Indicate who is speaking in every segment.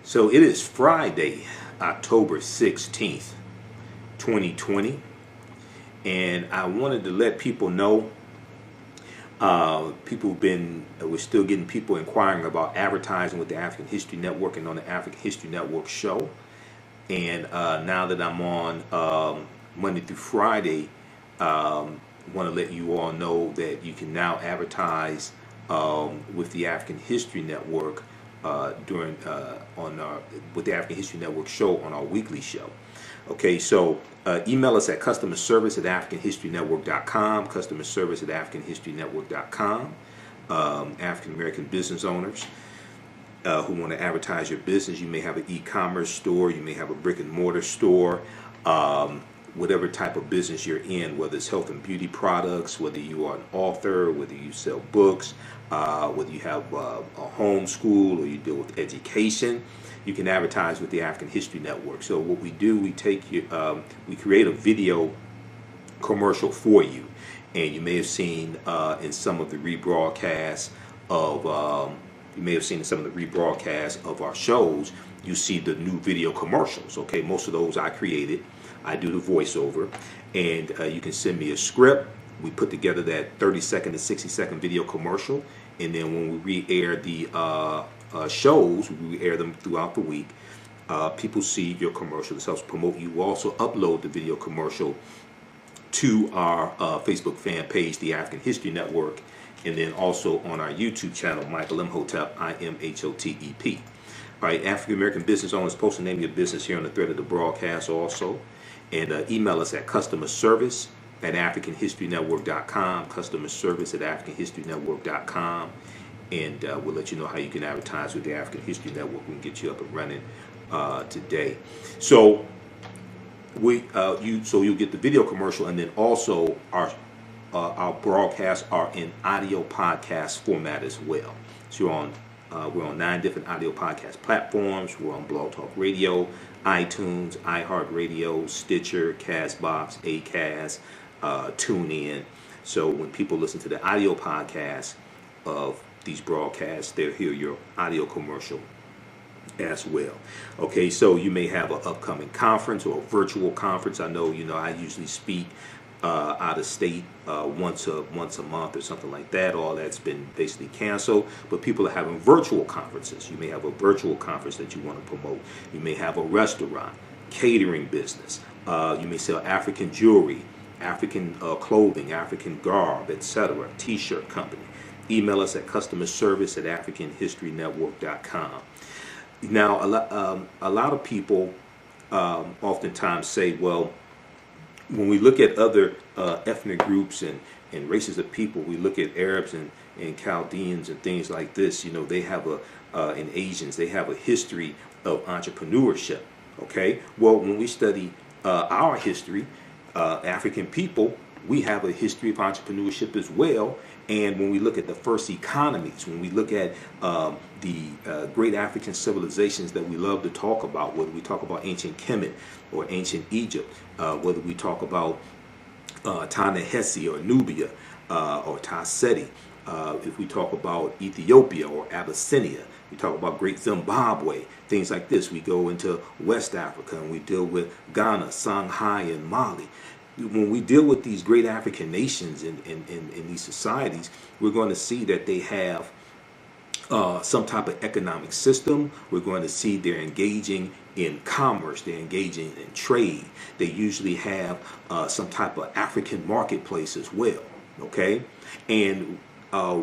Speaker 1: So it is Friday, October 16th, 2020, and I wanted to let people know, we're still getting people inquiring about advertising with the African History Network and on the African History Network show. And now that I'm on Monday through Friday, want to let you all know that you can now advertise with the African History Network with the African History Network show on our weekly show. Okay, so email us at customerservice@africanhistorynetwork.com, customerservice@africanhistorynetwork.com. African American business owners who want to advertise your business. You may have an e-commerce store, you may have a brick and mortar store, whatever type of business you're in, whether it's health and beauty products, whether you are an author, whether you sell books, whether you have a home school or you deal with education, you can advertise with the African History Network. So what we do, we create a video commercial for you, and you may have seen in some of the rebroadcasts of our shows, you see the new video commercials. Okay, most of those I created. I do the voiceover, and you can send me a script. We put together that 30-second to 60-second video commercial, and then when we re-air the shows, we air them throughout the week. People see your commercial. This helps promote you. We'll also upload the video commercial to our Facebook fan page, the African History Network, and then also on our YouTube channel, Michael Imhotep, Imhotep. All right, African American business owners, post the name of your business here on the thread of the broadcast also. And email us at customerservice@africanhistorynetwork.com, customerservice@africanhistorynetwork.com, and we'll let you know how you can advertise with the African History Network. We can get you up and running today. So you'll get the video commercial, and then also our broadcasts are in audio podcast format as well. So we're on 9 different audio podcast platforms. We're on Blog Talk Radio, iTunes, iHeartRadio, Stitcher, Castbox, Acast, TuneIn. So when people listen to the audio podcast of these broadcasts, they'll hear your audio commercial as well. Okay, so you may have an upcoming conference or a virtual conference. I know, I usually speak out of state once a month or something like that. All that's been basically canceled, but people are having virtual conferences. You may have a virtual conference that you want to promote. You may have a restaurant, catering business. You may sell African jewelry, African clothing, African garb, etc. T-shirt company. Email us at customerservice@africanhistorynetwork.com. Now, a lot of people oftentimes say, well, when we look at other ethnic groups and races of people, we look at Arabs and Chaldeans and things like this, they have and Asians, they have a history of entrepreneurship. Okay, well, when we study our history, African people, we have a history of entrepreneurship as well. And when we look at the first economies, when we look at the great African civilizations that we love to talk about, whether we talk about ancient Kemet or ancient Egypt, whether we talk about Ta-Nehesi or Nubia or Ta-Seti, if we talk about Ethiopia or Abyssinia, we talk about Great Zimbabwe, things like this. We go into West Africa and we deal with Ghana, Songhai, and Mali. When we deal with these great African nations in these societies, we're going to see that they have some type of economic system. We're going to see they're engaging in commerce, they're engaging in trade. They usually have some type of African marketplace as well, okay? And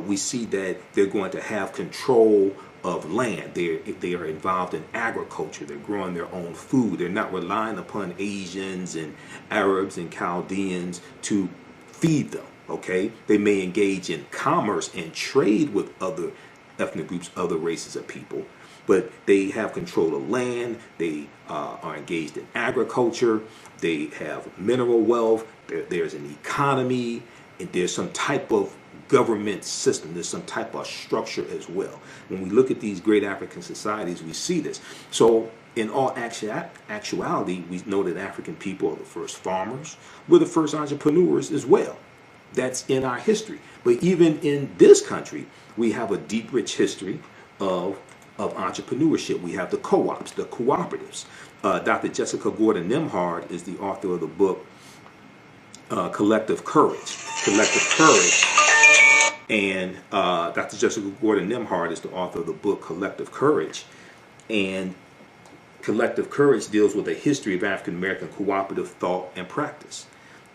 Speaker 1: we see that they're going to have control of land. They are involved in agriculture. They're growing their own food. They're not relying upon Asians and Arabs and Chaldeans to feed them. Okay, they may engage in commerce and trade with other ethnic groups, other races of people, but they have control of land. They are engaged in agriculture. They have mineral wealth. There's an economy, and there's some type of government system. There's some type of structure as well. When we look at these great African societies, we see this. So in all actuality, we know that African people are the first farmers. We're the first entrepreneurs as well. That's in our history. But even in this country, we have a deep, rich history of of entrepreneurship. We have the co-ops, the cooperatives. Dr. Jessica Gordon Nimhard is the author of the book Collective Courage. Collective Courage. And Dr. Jessica Gordon Nimhard is the author of the book Collective Courage. And Collective Courage deals with a history of African American cooperative thought and practice.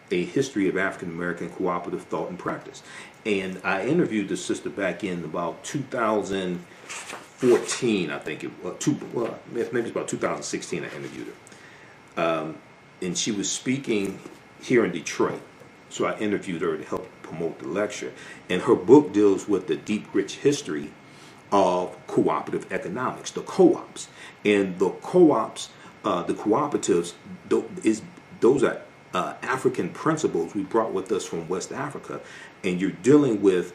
Speaker 1: A history of African American cooperative thought and practice. And I interviewed the sister back in about 2014, I think it was. Maybe it's about 2016 I interviewed her. And she was speaking here in Detroit. So I interviewed her to help promote the lecture. And her book deals with the deep, rich history of cooperative economics, the co-ops. And the co-ops, the cooperatives, those are African principles we brought with us from West Africa. And you're dealing with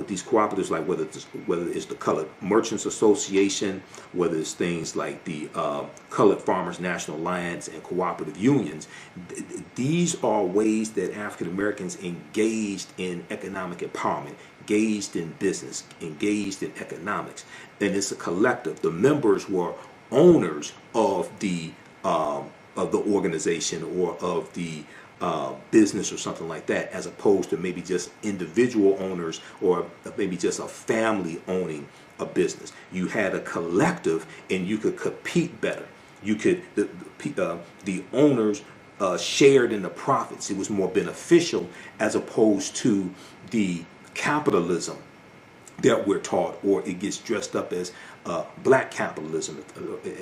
Speaker 1: these cooperatives, like whether it's the Colored Merchants Association, whether it's things like the Colored Farmers National Alliance and cooperative unions. These are ways that African Americans engaged in economic empowerment, engaged in business, engaged in economics. And it's a collective. The members were owners of the organization or of the business or something like that, as opposed to maybe just individual owners or maybe just a family owning a business. You had a collective, and you could compete better. You could the owners shared in the profits. It was more beneficial as opposed to the capitalism that we're taught, or it gets dressed up as black capitalism,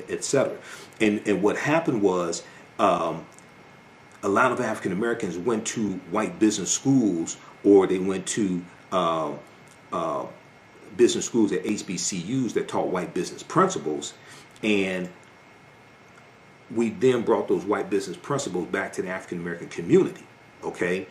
Speaker 1: etc. And what happened was a lot of African Americans went to white business schools, or they went to business schools at HBCUs that taught white business principles, and we then brought those white business principles back to the African American community, okay,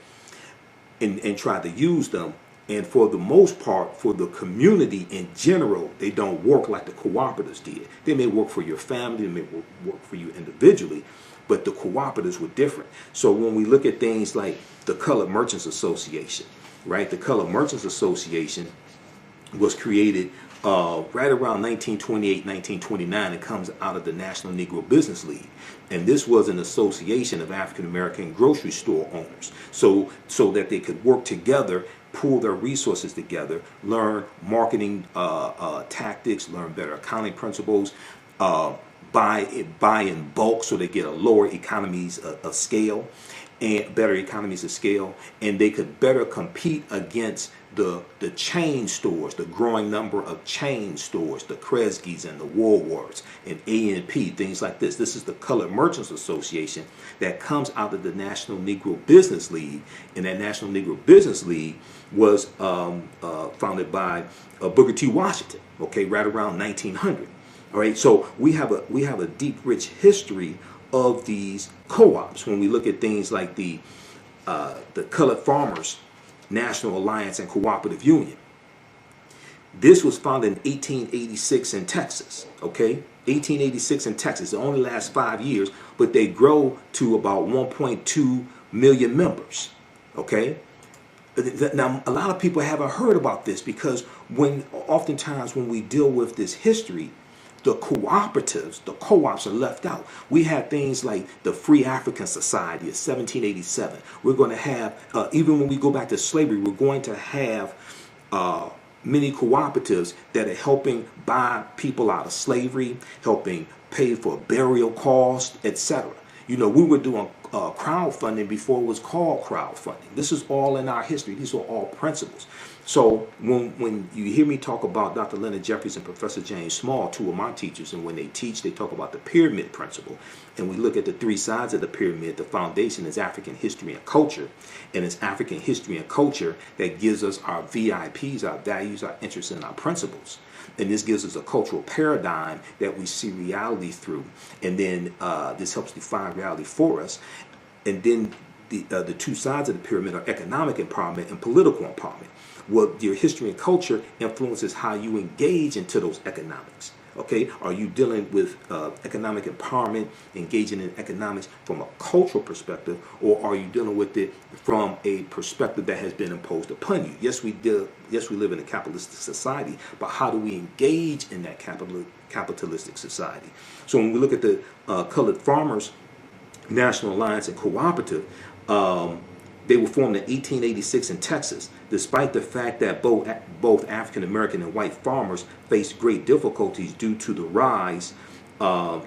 Speaker 1: and tried to use them. And for the most part, for the community in general, they don't work like the cooperatives did. They may work for your family, they may work for you individually, but the cooperatives were different. So when we look at things like the Colored Merchants Association, right? The Colored Merchants Association was created right around 1928, 1929. It comes out of the National Negro Business League. And this was an association of African American grocery store owners, so that they could work together, pool their resources together, learn marketing tactics, learn better accounting principles, buy in bulk so they get a lower economies of scale and better economies of scale, and they could better compete against the chain stores, the growing number of chain stores, the Kresge's and the Woolworths and A&P, things like this. This is the Colored Merchants Association that comes out of the National Negro Business League, and that National Negro Business League was founded by Booker T. Washington, okay, right around 1900. All right, so we have a deep, rich history of these co-ops. When we look at things like the Colored Farmers National Alliance and Cooperative Union, this was founded in 1886 in Texas. Okay, 1886 in Texas. It only lasts 5 years, but they grow to about 1.2 million members. Okay. Now, a lot of people haven't heard about this because oftentimes when we deal with this history, the cooperatives, the co-ops are left out. We have things like the Free African Society of 1787. We're going to have, even when we go back to slavery, we're going to have many cooperatives that are helping buy people out of slavery, helping pay for burial costs, etc. You know, we were doing crowdfunding before it was called crowdfunding. This is all in our history. These are all principles. So when you hear me talk about Dr. Leonard Jeffries and Professor James Small, two of my teachers, and when they teach, they talk about the pyramid principle. And we look at the three sides of the pyramid. The foundation is African history and culture. And it's African history and culture that gives us our VIPs, our values, our interests, and our principles. And this gives us a cultural paradigm that we see reality through. And then this helps define reality for us. And then the two sides of the pyramid are economic empowerment and political empowerment. Well, your history and culture influences how you engage into those economics. Okay, are you dealing with economic empowerment, engaging in economics from a cultural perspective, or are you dealing with it from a perspective that has been imposed upon you? Yes, we do. Yes, we live in a capitalistic society, but how do we engage in that capitalistic society? So when we look at the Colored Farmers National Alliance and Cooperative, they were formed in 1886 in Texas, despite the fact that both African American and white farmers faced great difficulties due to the rise,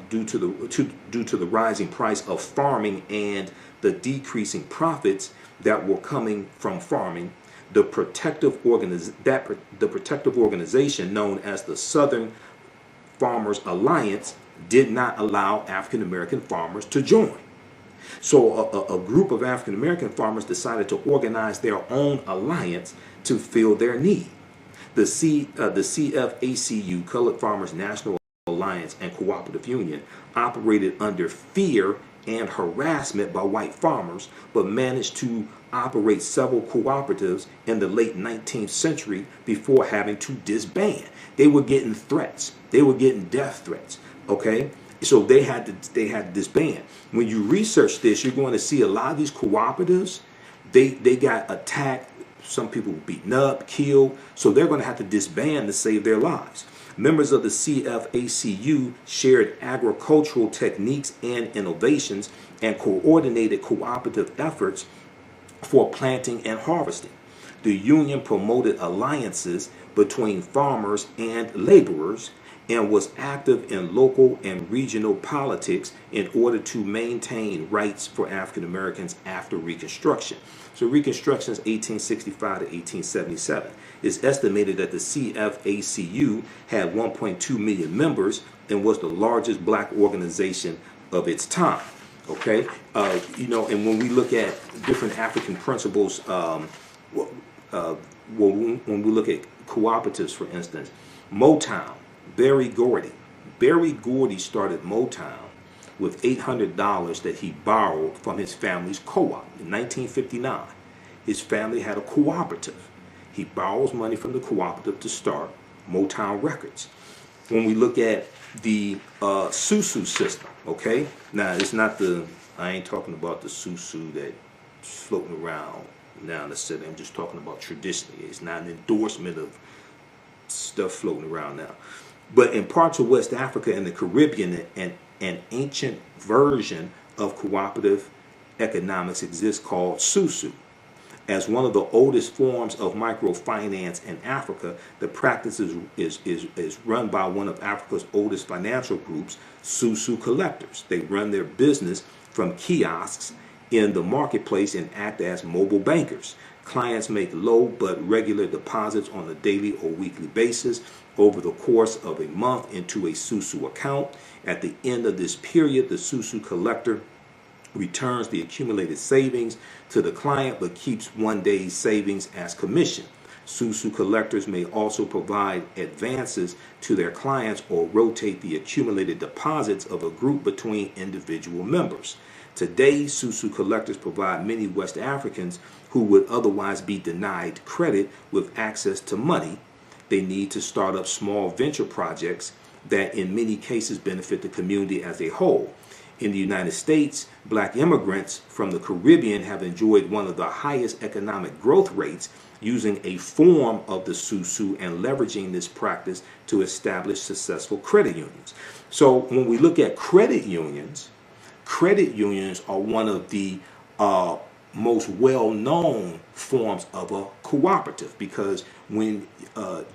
Speaker 1: due to the rising price of farming and the decreasing profits that were coming from farming. The protective organization known as the Southern Farmers Alliance did not allow African American farmers to join. So a group of African American farmers decided to organize their own alliance to fill their need. The CFACU, Colored Farmers National Alliance and Cooperative Union, operated under fear and harassment by white farmers, but managed to operate several cooperatives in the late 19th century before having to disband. They were getting threats. They were getting death threats. Okay? So they had to disband. When you research this, you're going to see a lot of these cooperatives, they got attacked. Some people were beaten up, killed. So they're going to have to disband to save their lives. Members of the CFACU shared agricultural techniques and innovations and coordinated cooperative efforts for planting and harvesting. The union promoted alliances between farmers and laborers and was active in local and regional politics in order to maintain rights for African Americans after Reconstruction. So Reconstruction is 1865 to 1877. It's estimated that the CFACU had 1.2 million members and was the largest black organization of its time. Okay, and when we look at different African principles, when we look at cooperatives, for instance, Motown, Berry Gordy started Motown with $800 that he borrowed from his family's co-op in 1959. His family had a cooperative. He borrows money from the cooperative to start Motown Records. When we look at the Susu system, okay? Now, it's not I ain't talking about the Susu that's floating around now in the city. I'm just talking about traditionally. It's not an endorsement of stuff floating around now. But in parts of West Africa and the Caribbean, an ancient version of cooperative economics exists called Susu. As one of the oldest forms of microfinance in Africa, the practice is run by one of Africa's oldest financial groups, Susu collectors. They run their business from kiosks in the marketplace and act as mobile bankers. Clients make low but regular deposits on a daily or weekly basis over the course of a month into a Susu account. At the end of this period, the Susu collector returns the accumulated savings to the client but keeps one day's savings as commission. Susu collectors may also provide advances to their clients or rotate the accumulated deposits of a group between individual members. Today, Susu collectors provide many West Africans who would otherwise be denied credit with access to money. They need to start up small venture projects that in many cases benefit the community as a whole. In the United States, black immigrants from the Caribbean have enjoyed one of the highest economic growth rates using a form of the Susu and leveraging this practice to establish successful credit unions. So when we look at credit unions are one of the most well-known forms of a cooperative, because when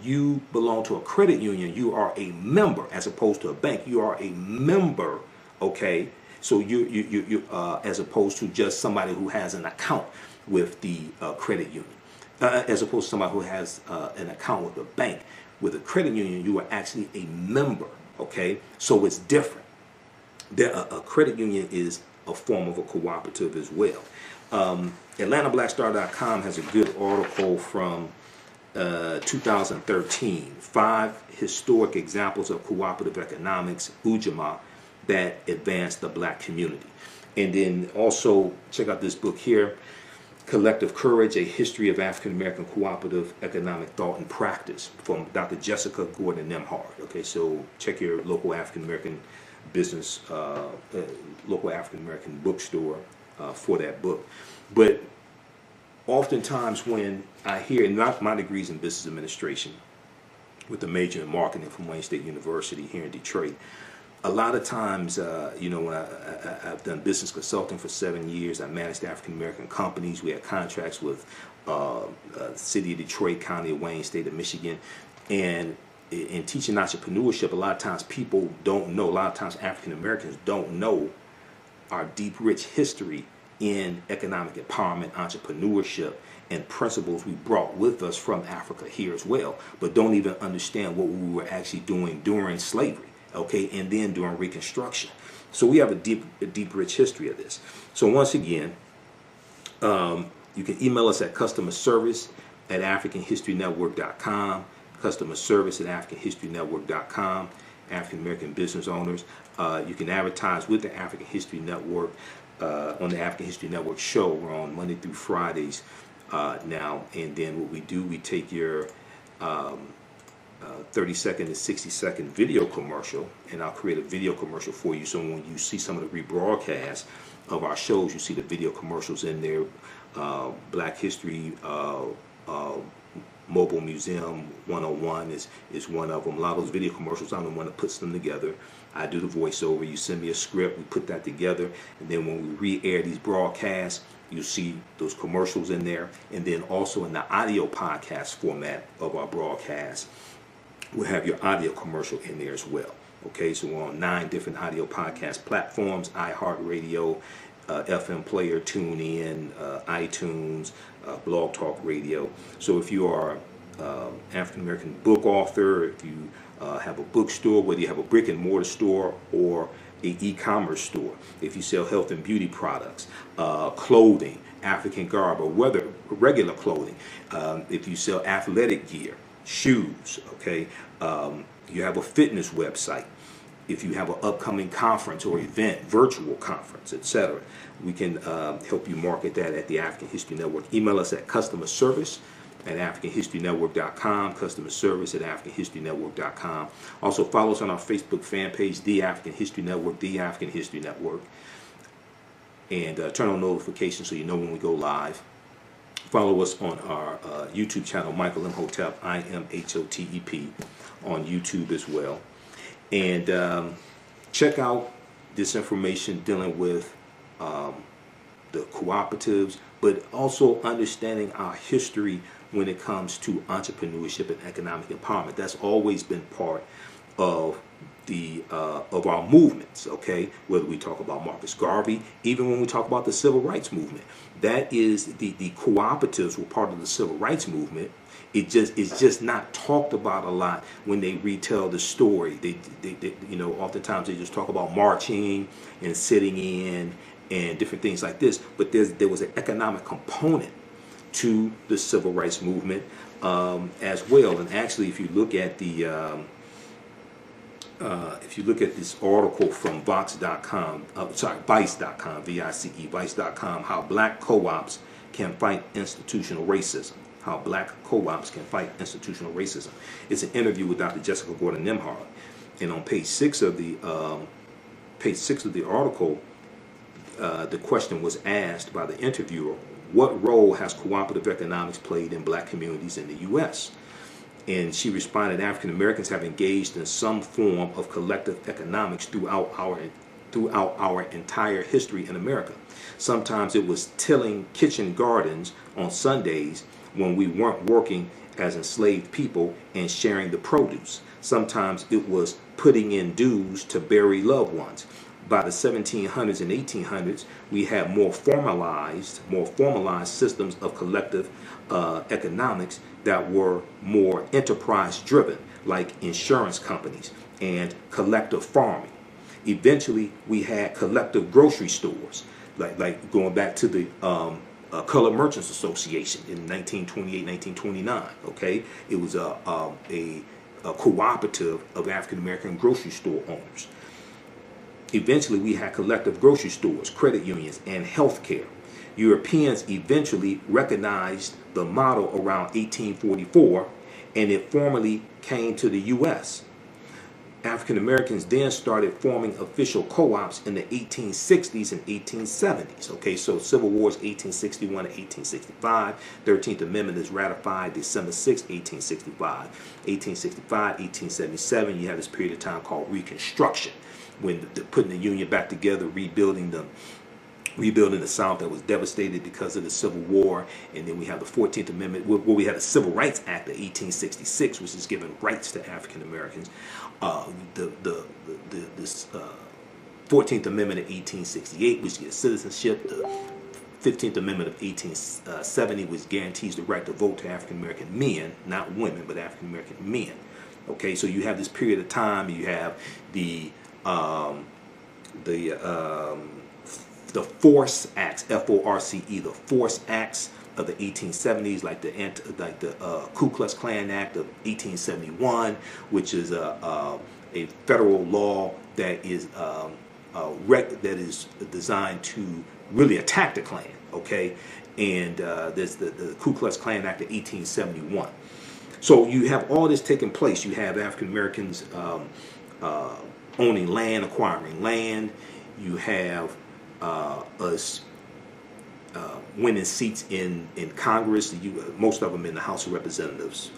Speaker 1: you belong to a credit union, you are a member as opposed to a bank. You are a member, okay? So you as opposed to just somebody who has an account with the credit union, as opposed to somebody who has an account with a bank. With a credit union, you are actually a member, okay? So it's different. A credit union is a form of a cooperative as well. AtlantaBlackStar.com has a good article from 2013, 5 historic examples of cooperative economics, Ujamaa, that advance the black community. And then also check out this book here, Collective Courage, A History of African American Cooperative Economic Thought and Practice from Dr. Jessica Gordon Nemhard. Okay, so check your local African American business, local African American bookstore for that book. But oftentimes when I hear, and my degree's in business administration with a major in marketing from Wayne State University here in Detroit, a lot of times, when I've done business consulting for 7 years, I managed African American companies. We had contracts with City of Detroit, County of Wayne, State of Michigan, and in teaching entrepreneurship, a lot of times people don't know. A lot of times African Americans don't know our deep, rich history in economic empowerment, entrepreneurship, and principles we brought with us from Africa here as well, but don't even understand what we were actually doing during slavery. Okay, and then during Reconstruction. So we have a deep, rich history of this. So once again, you can email us at customerservice@africanhistorynetwork.com, customerservice@africanhistorynetwork.com, African American business owners. You can advertise with the African History Network on the African History Network show. We're on Monday through Fridays now, and then what we do, we take your 30-second to 60-second video commercial, and I'll create a video commercial for you. So when you see some of the rebroadcasts of our shows, you see the video commercials in there. Black History Mobile Museum 101 is one of them. A lot of those video commercials, I'm the one that puts them together. I do the voiceover. You send me a script, we put that together, and then when we re-air these broadcasts, you see those commercials in there. And then also in the audio podcast format of our broadcast, we'll have your audio commercial in there as well. Okay, so we're on 9 different audio podcast platforms: iHeartRadio, FM Player, TuneIn, iTunes, Blog Talk Radio. So if you are African American book author, if you have a bookstore, whether you have a brick and mortar store or an e-commerce store, if you sell health and beauty products, clothing, African garb, or whether regular clothing, if you sell athletic gear, shoes, okay, you have a fitness website, if you have an upcoming conference or event, virtual conference, etc., we can help you market that at the African History Network. Email us at customerservice@africanhistorynetwork.com, customerservice@africanhistorynetwork.com. Also follow us on our Facebook fan page, The African History Network, The African History Network, and turn on notifications so you know when we go live. Follow us on our YouTube channel, Michael Imhotep, IMHOTEP, on YouTube as well. And check out this information dealing with the cooperatives, but also understanding our history when it comes to entrepreneurship and economic empowerment. That's always been part of of our movements, okay? Whether we talk about Marcus Garvey, even when we talk about the civil rights movement, that is the cooperatives were part of the civil rights movement. It's just not talked about a lot when they retell the story. They oftentimes they just talk about marching and sitting in and different things like this. But there was an economic component to the civil rights movement as well. And actually, if you look at this article from Vice.com, Vice.com, how black co-ops can fight institutional racism. How black co-ops can fight institutional racism. It's an interview with Dr. Jessica Gordon Nemhard, and on page 6 of the article, the question was asked by the interviewer: what role has cooperative economics played in black communities in the U.S.? And she responded, African Americans have engaged in some form of collective economics throughout our entire history in America. Sometimes it was tilling kitchen gardens on Sundays when we weren't working as enslaved people and sharing the produce. Sometimes it was putting in dues to bury loved ones. By the 1700s and 1800s, we had more formalized systems of collective economics that were more enterprise driven, like insurance companies and collective farming. Eventually, we had collective grocery stores, like going back to the Colored Merchants Association in 1928, 1929. Okay, it was a cooperative of African American grocery store owners. Eventually, we had collective grocery stores, credit unions, and healthcare. Europeans eventually recognized the model around 1844, and it formally came to the U.S. African Americans then started forming official co-ops in the 1860s and 1870s. Okay, so Civil Wars 1861 to 1865. 13th Amendment is ratified December 6, 1865. 1865, 1877, you have this period of time called Reconstruction, when putting the Union back together, rebuilding the South that was devastated because of the Civil War. And then we have the 14th Amendment, where we had the Civil Rights Act of 1866, which is giving rights to African Americans. This 14th Amendment of 1868, which gives citizenship. The 15th Amendment of 1870, which guarantees the right to vote to African American men, not women, but African American men. Okay, so you have this period of time. You have the Force Acts, F-O-R-C-E, the Force Acts of the 1870s, like the Ku Klux Klan Act of 1871, which is a federal law that is designed to really attack the Klan. Okay, and there's the Ku Klux Klan Act of 1871. So you have all this taking place. You have African Americans owning land, acquiring land. You have us winning seats in Congress. Most of them in the House of Representatives.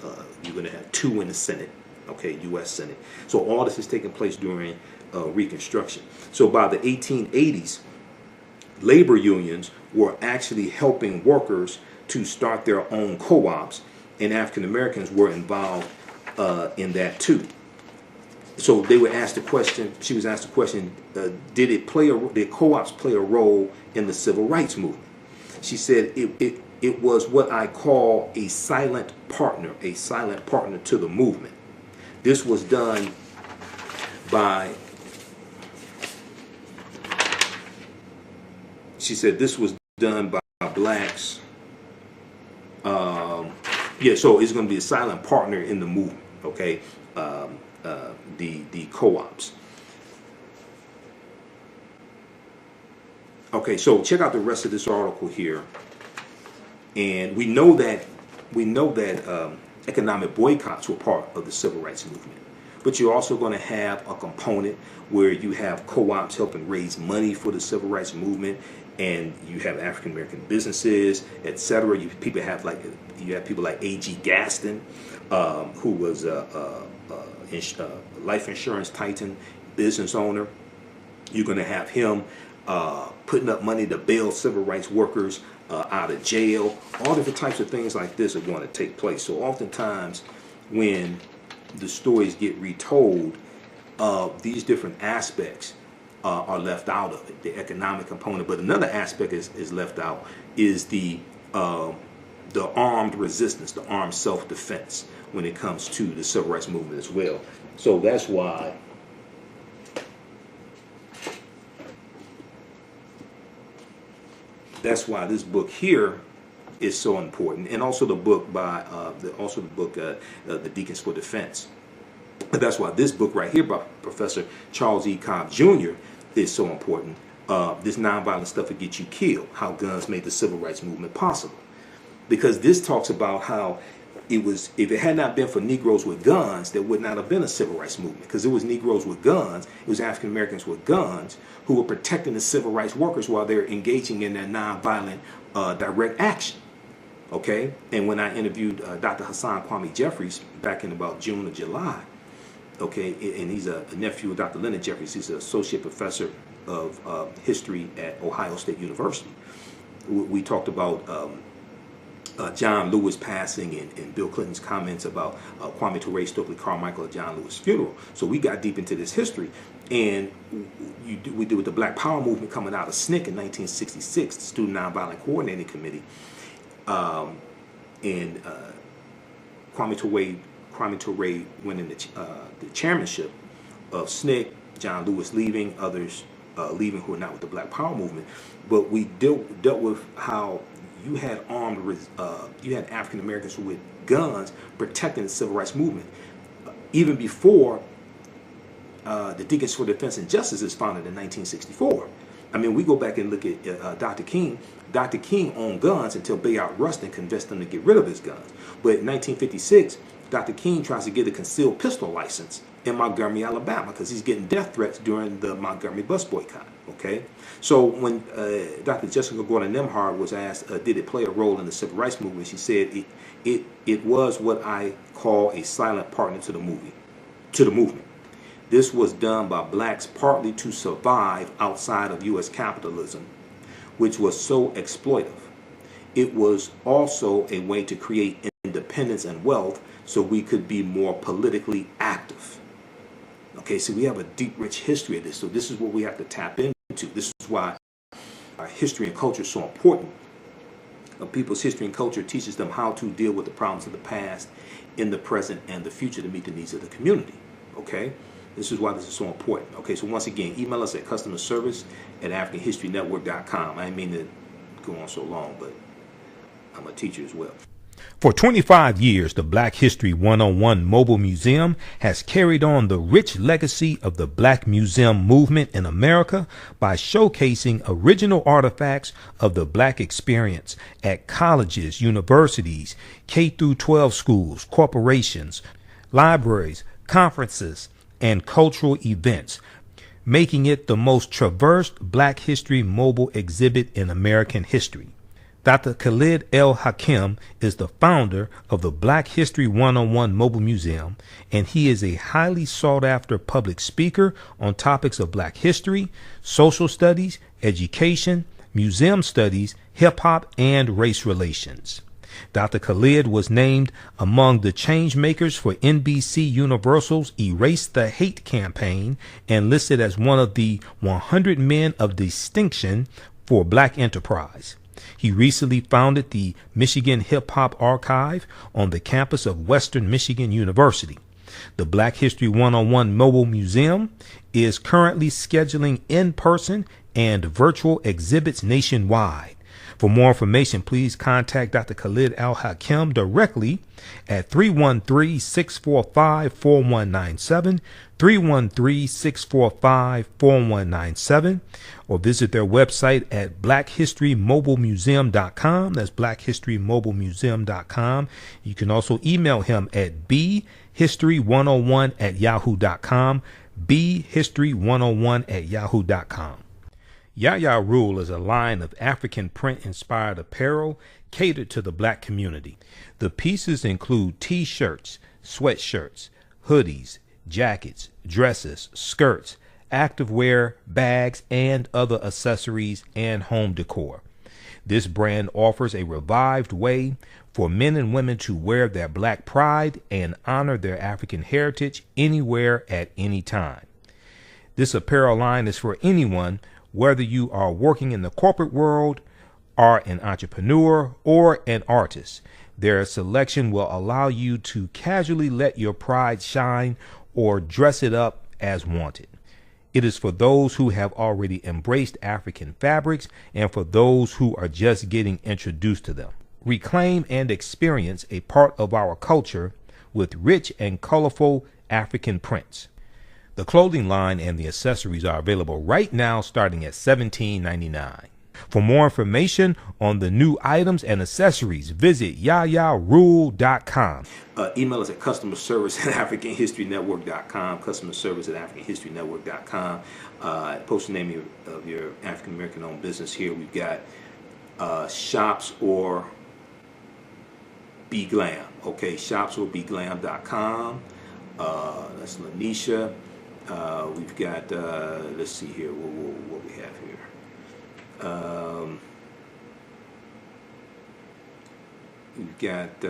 Speaker 1: You're going to have 2 in the Senate, okay, U.S. Senate. So all this is taking place during Reconstruction. So by the 1880s, labor unions were actually helping workers to start their own co-ops, and African Americans were involved in that too. So they were asked the question. She was asked the question: did co-ops play a role in the civil rights movement? She said it was what I call a silent partner to the movement. This was done by. She said this was done by blacks. So it's going to be a silent partner in the movement. Okay. The co-ops. Okay, so check out the rest of this article here, and we know that economic boycotts were part of the civil rights movement, but you're also going to have a component where you have co-ops helping raise money for the civil rights movement, and you have African American businesses, etc. You have people like A.G. Gaston, who was a life insurance titan, business owner. You're going to have him putting up money to bail civil rights workers out of jail. All different types of things like this are going to take place. So oftentimes when the stories get retold, these different aspects are left out of it, the economic component. But another aspect is left out is the armed resistance, the armed self-defense when it comes to the civil rights movement as well. So that's why this book here is so important, and also the book by the Deacons for Defense. That's why this book right here by Professor Charles E. Cobb Jr. is so important. This nonviolent stuff will get you killed. How guns made the civil rights movement possible, because this talks about how it was, if it had not been for Negroes with guns, there would not have been a civil rights movement, because it was Negroes with guns, it was African Americans with guns who were protecting the civil rights workers while they're engaging in their nonviolent direct action. Okay, and when I interviewed Dr. Hassan Kwame Jeffries back in about June or July, okay, and he's a nephew of Dr. Leonard Jeffries. He's an associate professor of history at Ohio State University. We talked about John Lewis passing and Bill Clinton's comments about Kwame Ture, Stokely Carmichael at John Lewis' funeral. So we got deep into this history, and we did with the Black Power movement coming out of SNCC in 1966, the Student Nonviolent Coordinating Committee, and Kwame Ture winning the chairmanship of SNCC, John Lewis leaving, others leaving who are not with the Black Power movement. But we dealt with how you had African Americans with guns protecting the civil rights movement. Even before the Deacons for Defense and Justice is founded in 1964, I mean, we go back and look at Dr. King. Dr. King owned guns until Bayard Rustin convinced him to get rid of his guns. But in 1956, Dr. King tries to get a concealed pistol license in Montgomery, Alabama, because he's getting death threats during the Montgomery bus boycott. Okay, so when Dr. Jessica Gordon Nimhard was asked, did it play a role in the civil rights movement, she said it was what I call a silent partner to the movement. This was done by blacks partly to survive outside of U.S. capitalism, which was so exploitive. It was also a way to create independence and wealth so we could be more politically active. Okay, so we have a deep, rich history of this. So this is what we have to tap into. This is why our history and culture is so important. People's history and culture teaches them how to deal with the problems of the past in the present and the future to meet the needs of the community. Okay, this is why this is so important. Okay, so once again, email us at customerservice@africanhistorynetwork.com. I didn't mean to go on so long, but I'm a teacher as well.
Speaker 2: For 25 years, the Black History 101 Mobile Museum has carried on the rich legacy of the Black Museum movement in America by showcasing original artifacts of the Black experience at colleges, universities, K-12 schools, corporations, libraries, conferences, and cultural events, making it the most traversed Black History mobile exhibit in American history. Dr. Khalid El Hakim is the founder of the Black History 101 Mobile Museum, and he is a highly sought-after public speaker on topics of Black history, social studies, education, museum studies, hip-hop, and race relations. Dr. Khalid was named among the change makers for NBC Universal's Erase the Hate campaign and listed as one of the 100 men of distinction for Black enterprise. He recently founded the Michigan Hip Hop Archive on the campus of Western Michigan University. The Black History 101 Mobile Museum is currently scheduling in-person and virtual exhibits nationwide. For more information, please contact Dr. Khalid Al-Hakim directly at 313-645-4197, 313-645-4197, or visit their website at blackhistorymobilemuseum.com. That's blackhistorymobilemuseum.com. You can also email him at bhistory101@yahoo.com, bhistory101@yahoo.com. Yaya Rule is a line of African print-inspired apparel catered to the Black community. The pieces include t-shirts, sweatshirts, hoodies, jackets, dresses, skirts, activewear, bags, and other accessories and home decor. This brand offers a revived way for men and women to wear their Black pride and honor their African heritage anywhere at any time. This apparel line is for anyone, whether you are working in the corporate world, are an entrepreneur, or an artist. Their selection will allow you to casually let your pride shine or dress it up as wanted. It is for those who have already embraced African fabrics and for those who are just getting introduced to them. Reclaim and experience a part of our culture with rich and colorful African prints. The clothing line and the accessories are available right now starting at $17.99. For more information on the new items and accessories, visit yayarule.com.
Speaker 1: Email us at customerservice@africanhistorynetwork.com, customerservice@africanhistorynetwork.com. Post the name of your African American owned business here. We've got shops or Be Glam. Okay, shops or beglam.com. That's Lanisha. We've got, let's see here, what we have here. We've got,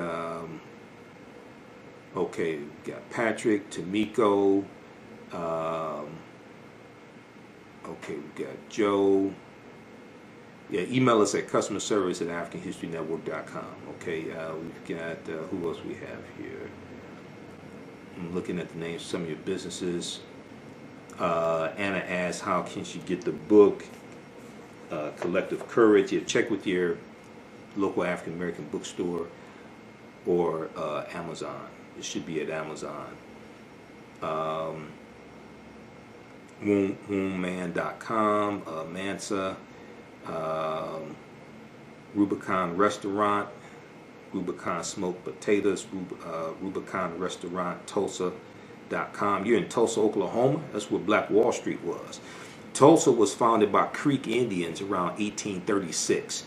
Speaker 1: okay, we've got Patrick, Tamiko. Okay, we've got Joe. Yeah, email us at customerservice@africanhistorynetwork.com. Okay, we've got, who else we have here? I'm looking at the names of some of your businesses. Anna asks, how can she get the book, Collective Courage? You check with your local African American bookstore or Amazon. It should be at Amazon. wombman.com, Mansa, Rubicon Restaurant, Rubicon Smoked Potatoes, Rubicon Restaurant, Tulsa.com. You're in Tulsa, Oklahoma. That's where Black Wall Street was. Tulsa was founded by Creek Indians around 1836.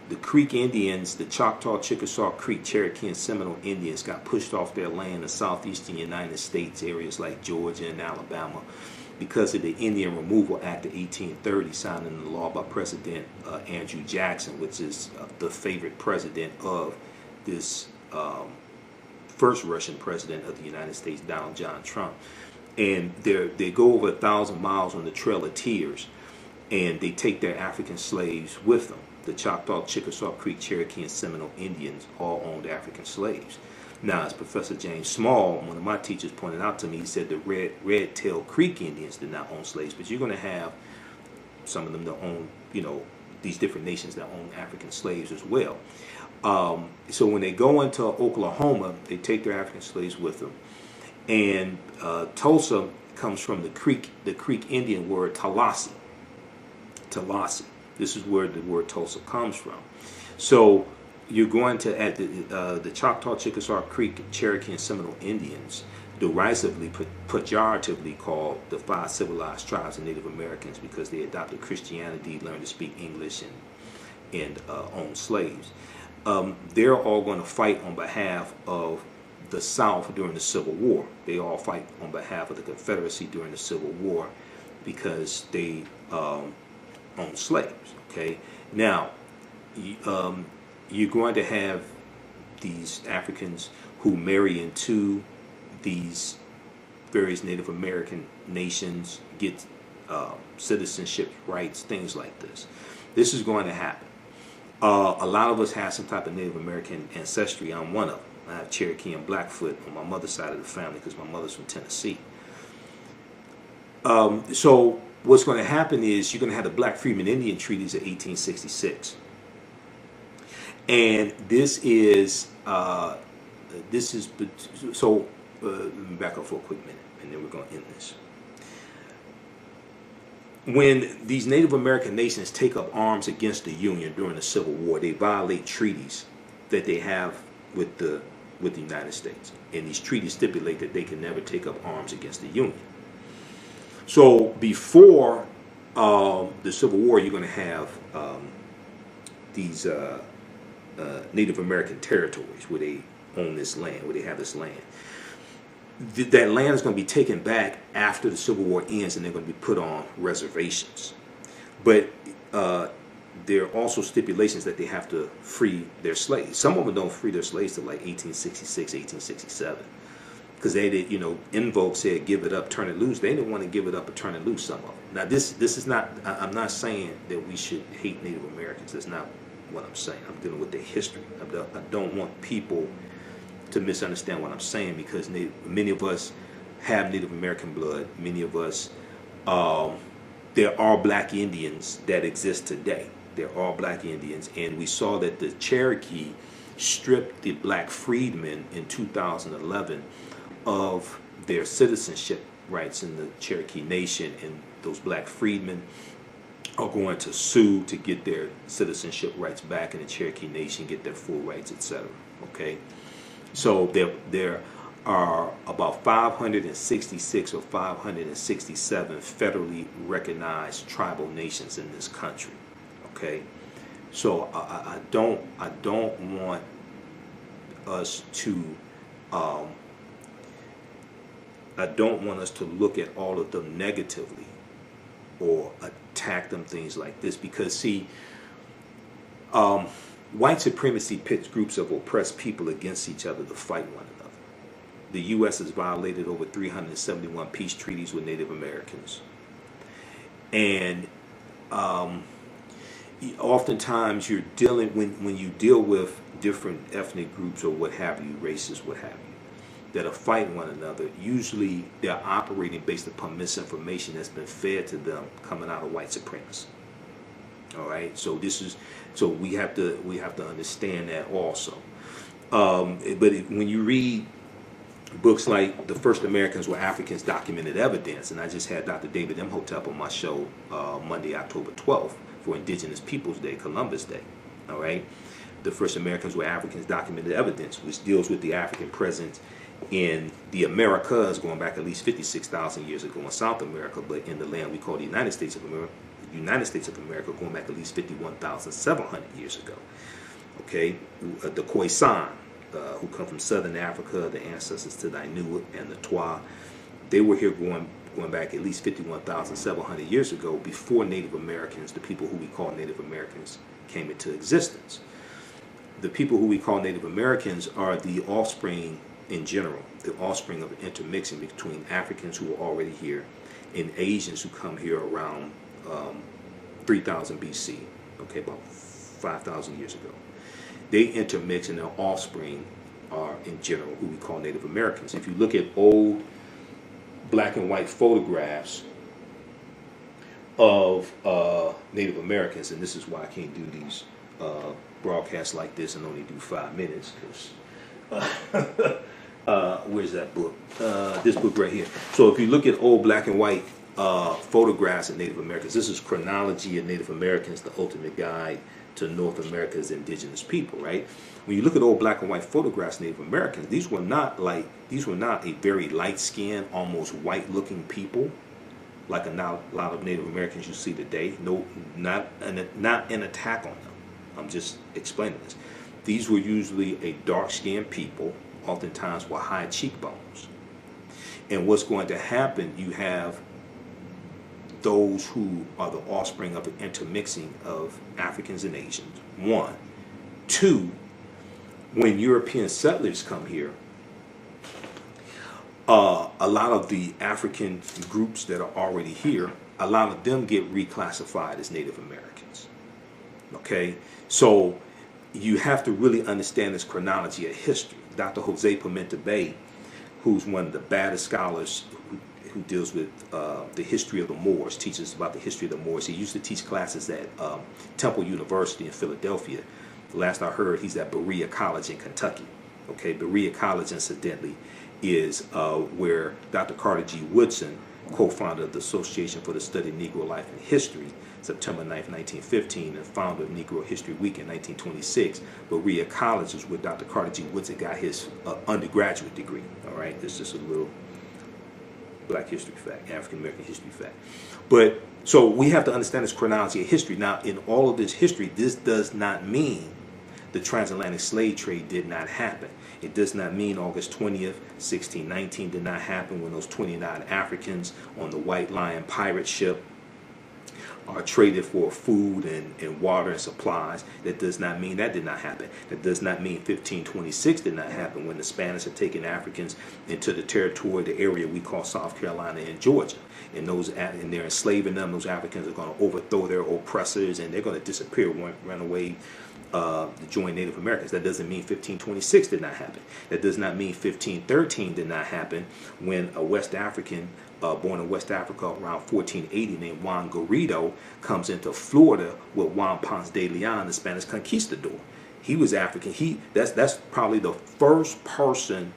Speaker 1: The Creek Indians, the Choctaw, Chickasaw, Creek, Cherokee, and Seminole Indians got pushed off their land in the southeastern United States, areas like Georgia and Alabama, because of the Indian Removal Act of 1830, signed into law by President Andrew Jackson, which is the favorite president of this first Russian president of the United States, Donald John Trump. And they go over 1,000 miles on the Trail of Tears, and they take their African slaves with them. The Choctaw, Chickasaw, Creek, Cherokee, and Seminole Indians all owned African slaves. Now, as Professor James Small, one of my teachers, pointed out to me, he said the Red-tailed Creek Indians did not own slaves, but you're going to have some of them that own, these different nations that own African slaves as well. So when they go into Oklahoma, they take their African slaves with them. And Tulsa comes from the Creek Indian word Tallahassee. Tallahassee. This is where the word Tulsa comes from. So you're going to, at the Choctaw, Chickasaw, Creek, Cherokee, and Seminole Indians, derisively, pejoratively called the 5 civilized tribes of Native Americans, because they adopted Christianity, learned to speak English, and owned slaves. They're all going to fight on behalf of the South during the Civil War. They all fight on behalf of the Confederacy during the Civil War because they owned slaves. Okay, now you're going to have these Africans who marry into these various Native American nations, get citizenship rights, things like this. This is going to happen. A lot of us have some type of Native American ancestry. I'm one of them. I have Cherokee and Blackfoot on my mother's side of the family because my mother's from Tennessee. So what's going to happen is you're going to have the Black Freedmen Indian Treaties of 1866. And this is, so let me back up for a quick minute, and then we're going to end this. When these Native American nations take up arms against the Union during the Civil War, they violate treaties that they have with the United States. And these treaties stipulate that they can never take up arms against the Union. So before the Civil War, you're going to have these Native American territories where they own this land, where they have this land. That land is going to be taken back after the Civil War ends, and they're going to be put on reservations. But there are also stipulations that they have to free their slaves. Some of them don't free their slaves till like 1866, 1867. Because they did, in vogue said, give it up, turn it loose. They didn't want to give it up or turn it loose, some of them. Now, this is not, I'm not saying that we should hate Native Americans. That's not what I'm saying. I'm dealing with their history. I don't want people to misunderstand what I'm saying, because many of us have Native American blood. Many of us, there are black Indians that exist today. There are black Indians, and we saw that the Cherokee stripped the black freedmen in 2011 of their citizenship rights in the Cherokee Nation, and those black freedmen are going to sue to get their citizenship rights back in the Cherokee Nation, get their full rights, etc. Okay, so there are about 566 or 567 federally recognized tribal nations in this country. Okay, so I don't want us to I don't want us to look at all of them negatively or attack them, things like this, because see, white supremacy pits groups of oppressed people against each other to fight one another. The U.S. has violated over 371 peace treaties with Native Americans, and oftentimes you're dealing, when you deal with different ethnic groups or what have you, races, what have you, that are fighting one another, usually they're operating based upon misinformation that's been fed to them coming out of white supremacy. All right, so we have to understand that also. But when you read Books like The First Americans Were Africans Documented Evidence, and I just had Dr. David Imhotep on my show Monday, October 12th for Indigenous Peoples Day, Columbus Day. All right, The First Americans Were Africans Documented Evidence, which deals with the African presence in the Americas going back at least 56,000 years ago in South America, but in the land we call the United States of America, going back at least 51,700 years ago. Okay, the Khoisan, who come from southern Africa, the ancestors to the Inuit and the Twa, they were here going back at least 51,700 years ago, before Native Americans, the people who we call Native Americans, came into existence. The people who we call Native Americans are the offspring, in general, the offspring of intermixing between Africans who were already here and Asians who come here around 3000 BC, okay, about 5,000 years ago. They intermix, and their offspring are, in general, who we call Native Americans. If you look at old black and white photographs of Native Americans, and this is why I can't do these broadcasts like this and only do 5 minutes, because where's that book? This book right here. So if you look at old black and white photographs of Native Americans, this is Chronology of Native Americans, the ultimate guide to North America's indigenous people, right? When you look at old black and white photographs of Native Americans, these were not a very light-skinned, almost white-looking people, like a lot of Native Americans you see today. No, not an attack on them. I'm just explaining this. These were usually a dark-skinned people, oftentimes with high cheekbones. And what's going to happen, you have those who are the offspring of the intermixing of Africans and Asians, one. Two, when European settlers come here, a lot of the African groups that are already here, a lot of them get reclassified as Native Americans. Okay, so you have to really understand this chronology of history. Dr. Jose Pimenta Bay, who's one of the baddest scholars who deals with the history of the Moors, teaches about the history of the Moors. He used to teach classes at Temple University in Philadelphia. The last I heard, he's at Berea College in Kentucky. Okay, Berea College, incidentally, is where Dr. Carter G. Woodson, co-founder of the Association for the Study of Negro Life and History, September 9th, 1915, and founder of Negro History Week in 1926. Berea College is where Dr. Carter G. Woodson got his undergraduate degree. All right, it's just a little Black history fact, African American history fact. But so we have to understand this chronology of history. Now, in all of this history, this does not mean the transatlantic slave trade did not happen. It does not mean August 20th, 1619 did not happen when those 29 Africans on the White Lion pirate ship are traded for food and water and supplies. That does not mean that did not happen. That does not mean 1526 did not happen when the Spanish had taken Africans into the territory, the area we call South Carolina and Georgia. And they're enslaving them. Those Africans are going to overthrow their oppressors, and they're going to disappear, run away to join Native Americans. That doesn't mean 1526 did not happen. That does not mean 1513 did not happen when a West African born in West Africa around 1480 named Juan Garrido comes into Florida with Juan Ponce de Leon, the Spanish conquistador. He was African. That's probably the first person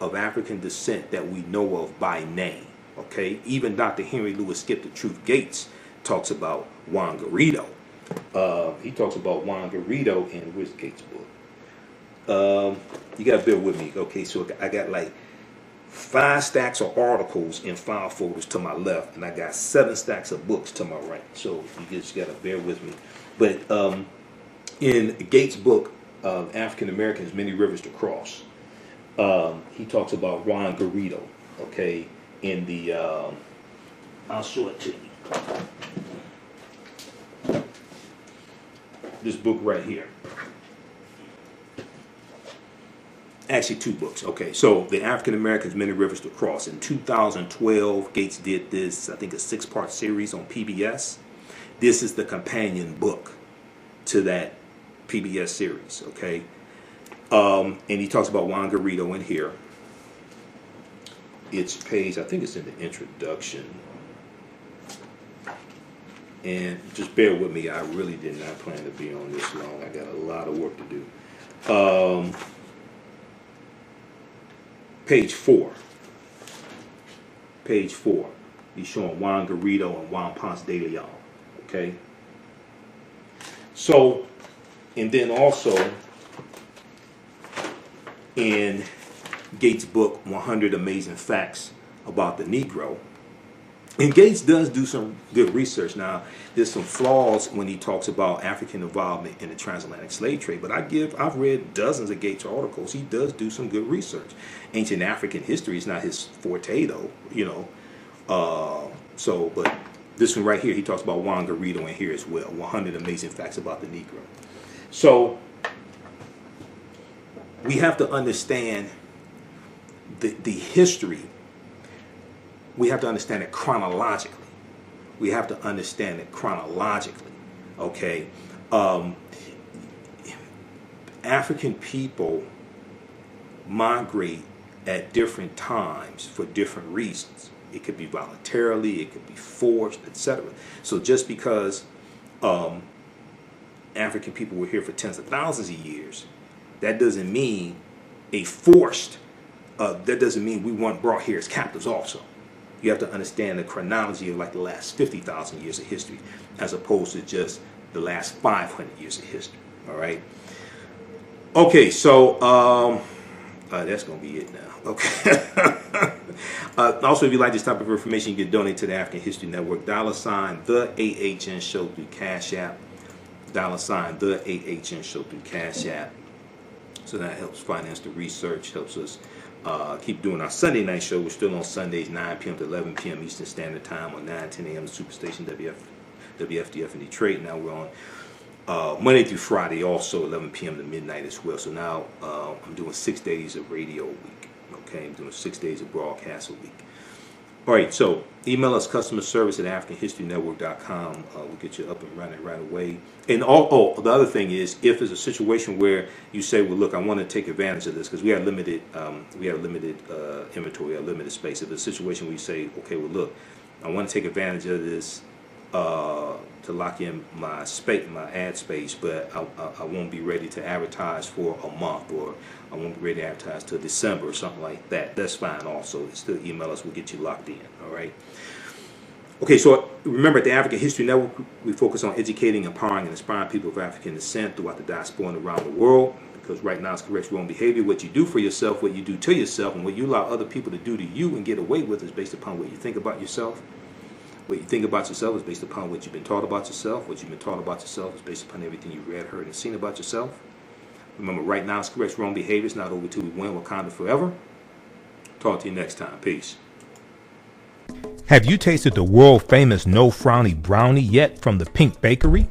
Speaker 1: of African descent that we know of by name. Okay, even Dr. Henry Louis Skip the Truth Gates talks about Juan Garrido. He talks about Juan Garrido in where's Gates' book? You gotta bear with me. Okay, so I got like 5 stacks of articles in file folders to my left, and I got 7 stacks of books to my right. So you just gotta bear with me. But in Gates' book, African Americans, Many Rivers to Cross, he talks about Juan Garrido. Okay, in the I'll show it to you. This book right here. Actually, 2 books. Okay, so the African Americans, Many Rivers to Cross. In 2012, Gates did this, I think, a 6-part series on PBS. This is the companion book to that PBS series. Okay, and he talks about Juan Garrido in here. It's page, I think it's in the introduction. And just bear with me, I really did not plan to be on this long. I got a lot of work to do. page 4. Page 4. He's showing Juan Garrido and Juan Ponce de Leon. Okay. So, and then also in Gates' book, 100 Amazing Facts About the Negro. And Gates does do some good research. Now, there's some flaws when he talks about African involvement in the transatlantic slave trade, but I've read dozens of Gates articles. He does do some good research. Ancient African history is not his forte, though, but this one right here, he talks about Juan Garrido in here as well, 100 Amazing Facts About the Negro. So, we have to understand the history. We have to understand it chronologically. Okay. African people migrate at different times for different reasons. It could be voluntarily, it could be forced, etc. So just because African people were here for tens of thousands of years, that doesn't mean that doesn't mean we weren't brought here as captives also. You have to understand the chronology of like the last 50,000 years of history as opposed to just the last 500 years of history. All right. Okay, so that's going to be it now. Okay. Also, if you like this type of information, you can donate to the African History Network. $ the AHN Show through Cash App. $ the AHN Show through Cash App. So that helps finance the research, helps us keep doing our Sunday night show. We're still on Sundays, 9 p.m. to 11 p.m. Eastern Standard Time on 9-10 a.m. Superstation WFDF in Detroit. Now we're on Monday through Friday, also 11 p.m. to midnight as well. So now I'm doing 6 days of radio a week. Okay, I'm doing 6 days of broadcast a week. All right, so email us customer service at AfricanHistoryNetwork.com. We'll get you up and running right away. And the other thing is, if it's a situation where you say, well, look, I want to take advantage of this because we have limited inventory, we have limited space. If it's a situation where you say, okay, well, look, I want to take advantage of this to lock in my ad space, but I won't be ready to advertise for a month, or I won't be ready to advertise till December or something like that. That's fine also. Still email us. We'll get you locked in. All right. Okay, so remember, at the African History Network, we focus on educating, empowering, and inspiring people of African descent throughout the diaspora and around the world. Because right now it's correct wrong behavior. What you do for yourself, what you do to yourself, and what you allow other people to do to you and get away with is based upon what you think about yourself. What you think about yourself is based upon what you've been taught about yourself. What you've been taught about yourself is based upon everything you've read, heard, and seen about yourself. Remember, right now it's correct wrong behavior. It's not over till we win. Wakanda forever. Talk to you next time. Peace.
Speaker 2: Have you tasted the world famous No Frowny Brownie yet from the Pink Bakery?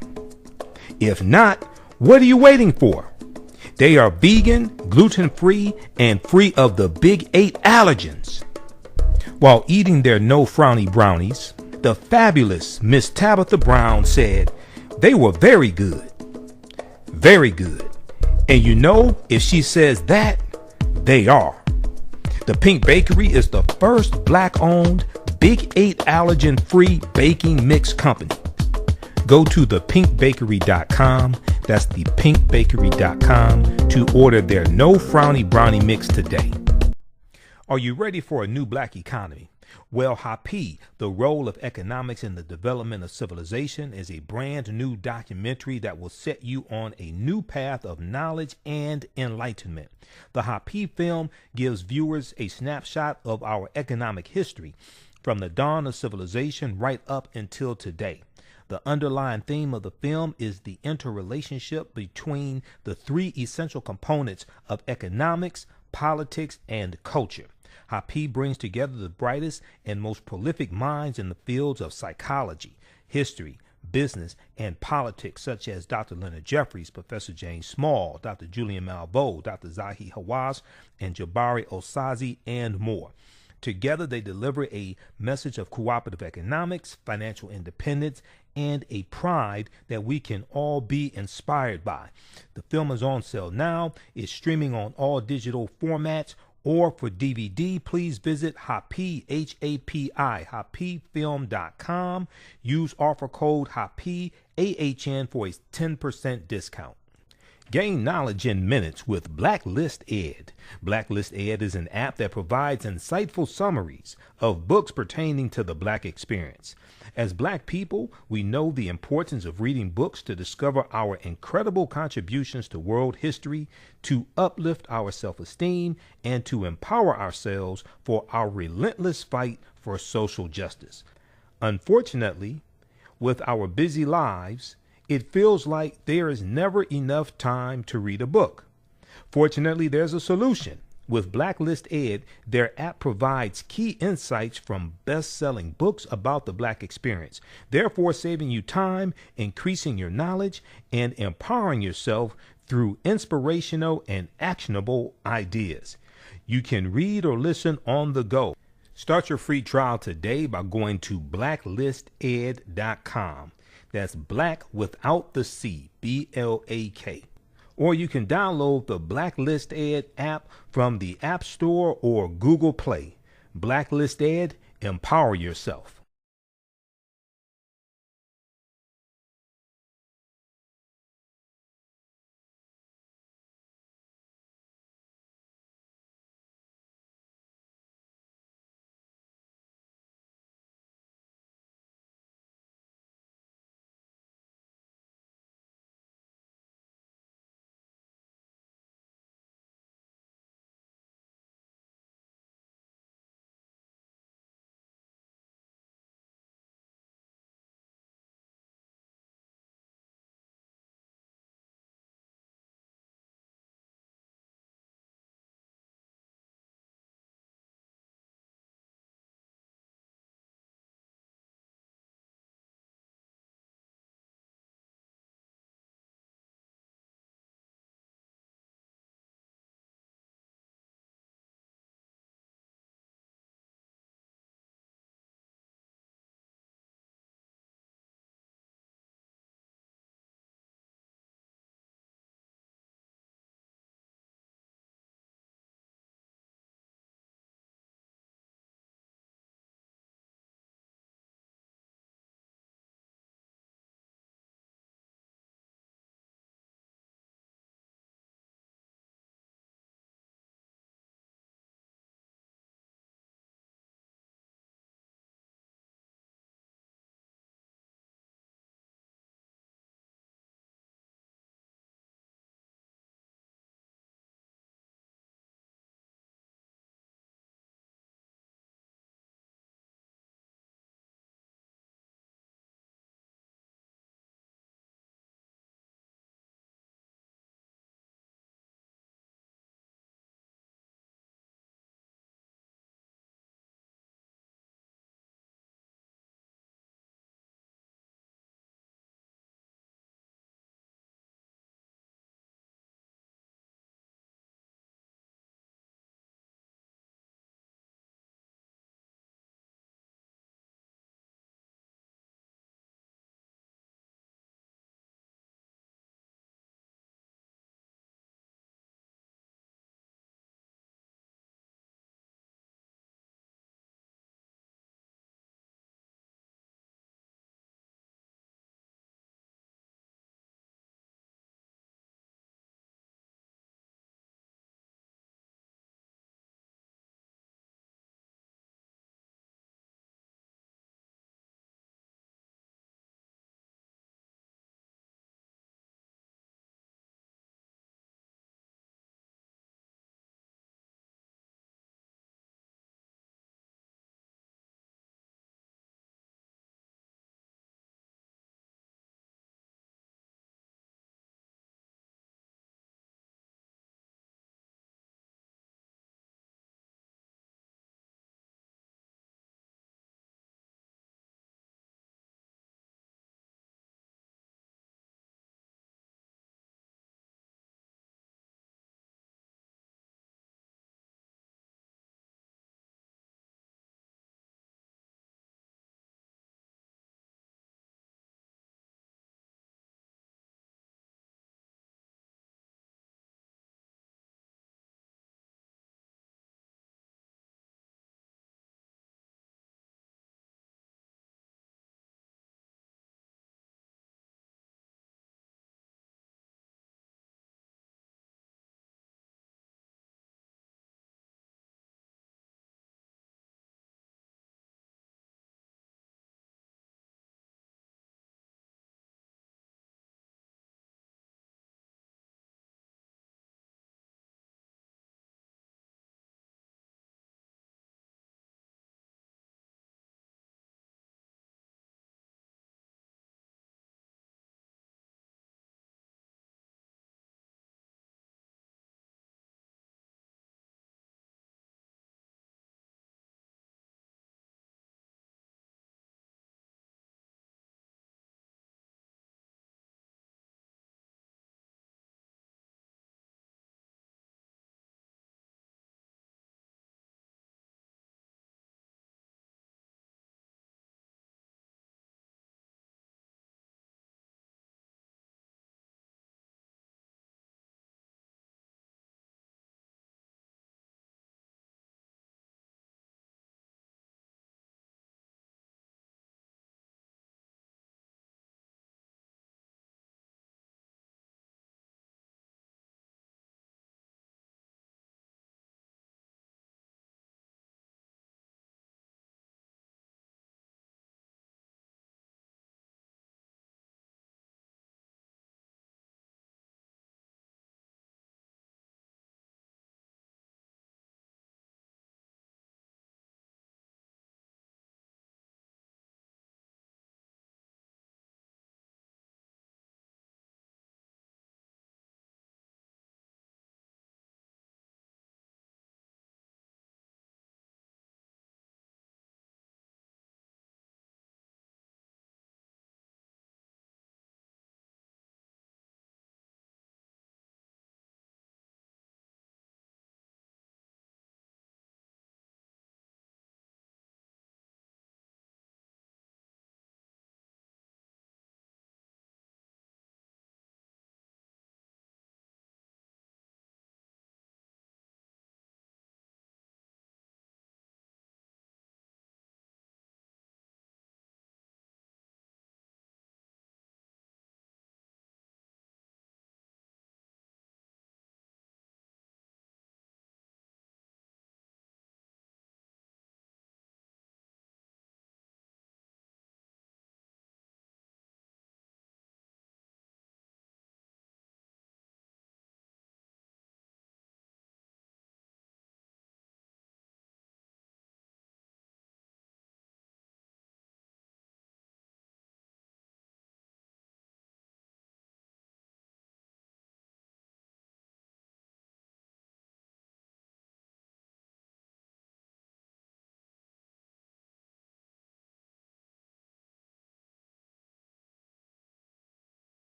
Speaker 2: If not, what are you waiting for? They are vegan, gluten-free, and free of the big 8 allergens. While eating their No Frowny brownies, the fabulous Miss Tabitha Brown said they were very good. Very good. And you know, if she says that, they are. The Pink Bakery is the first black-owned, big 8 allergen-free baking mix company. Go to thepinkbakery.com, that's thepinkbakery.com, to order their No Frowny Brownie Mix today. Are you ready for a new black economy? Well, Happy, The Role of Economics in the Development of Civilization, is a brand new documentary that will set you on a new path of knowledge and enlightenment. The Happy film gives viewers a snapshot of our economic history from the dawn of civilization right up until today. The underlying theme of the film is the interrelationship between the 3 essential components of economics, politics, and culture. Happy brings together the brightest and most prolific minds in the fields of psychology, history, business, and politics, such as Dr. Leonard Jeffries, Professor James Small, Dr. Julian Malveaux, Dr. Zahi Hawass, and Jabari Osazi, and more. Together, they deliver a message of cooperative economics, financial independence, and a pride that we can all be inspired by. The film is on sale now. It's streaming on all digital formats. Or for DVD, please visit Happy, H-A-P-I, happyfilm.com. Use offer code HAPPY, AHN, for a 10% discount. Gain knowledge in minutes with Blacklist Ed. Blacklist Ed is an app that provides insightful summaries of books pertaining to the Black experience. As Black people, we know the importance of reading books to discover our incredible contributions to world history, to uplift our self-esteem, and to empower ourselves for our relentless fight for social justice. Unfortunately, with our busy lives, it feels like there is never enough time to read a book. Fortunately, there's a solution. With Blacklist Ed, their app provides key insights from best-selling books about the Black experience, therefore saving you time, increasing your knowledge, and empowering yourself through inspirational and actionable ideas. You can read or listen on the go. Start your free trial today by going to blacklisted.com. That's Black without the C, BLAK. Or you can download the Blacklist Ed app from the App Store or Google Play. Blacklist Ed, empower yourself.